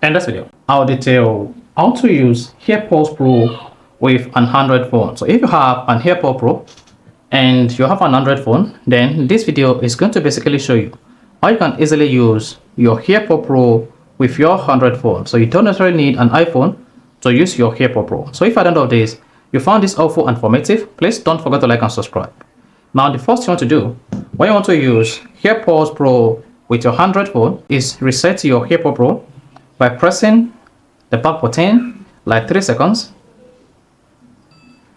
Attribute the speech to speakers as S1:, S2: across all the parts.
S1: In this video, I'll detail how to use AirPods Pro with an Android phone. So if you have an AirPods Pro and you have an Android phone, then this video is going to basically show you how you can easily use your AirPods Pro with your Android phone. So you don't necessarily need an iPhone to use your AirPods Pro. So if at the end of this, you found this helpful and informative, please don't forget to like and subscribe. Now, the first thing you want to do when you want to use AirPods Pro with your Android phone is reset your AirPods Pro by pressing the back button like 3 seconds.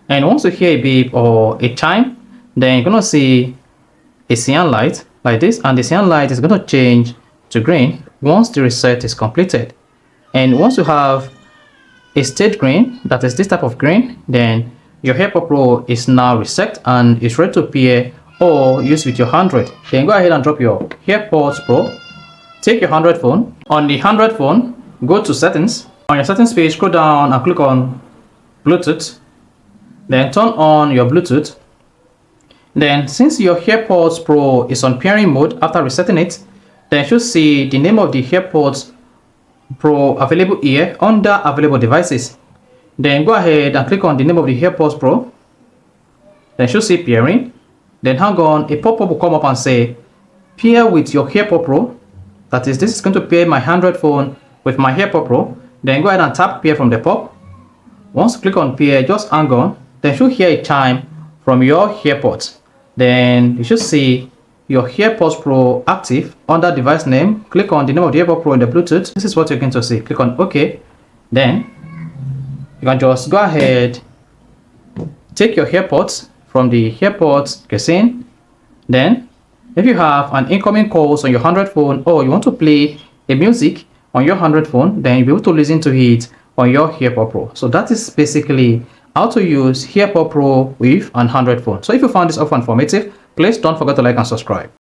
S1: And once you hear a beep or a chime, then you're going to see a cyan light like this, and the cyan light is going to change to green once the reset is completed. And once you have a state green, that is this type of green, then your AirPods Pro is now reset and is ready to pair or use with your Android. Then go ahead and drop your AirPods Pro. Take your Android phone. On the Android phone, go to settings. On your settings page, scroll down and click on Bluetooth. Then turn on your Bluetooth. Then since your AirPods Pro is on pairing mode after resetting it, then you should see the name of the AirPods Pro available here under available devices. Then go ahead and click on the name of the AirPods Pro. Then you should see pairing. Then hang on, a pop-up will come up and say pair with your AirPods Pro. That is, this is going to pair my Android phone with my AirPods Pro. Then go ahead and tap pair from the pop. Once you click on pair, just hang on. Then you should hear a chime from your AirPods. Then you should see your AirPods Pro active under device name. Click on the name of the AirPods Pro in the Bluetooth. This is what you're going to see. Click on OK. Then you can just go ahead, take your AirPods from the AirPods casing. Then if you have an incoming calls on your Android phone, or you want to play a music on your Android phone, then you'll be able to listen to it on your AirPods Pro. So that is basically how to use AirPods Pro with an Android phone. So if you found this helpful and informative, please don't forget to like and subscribe.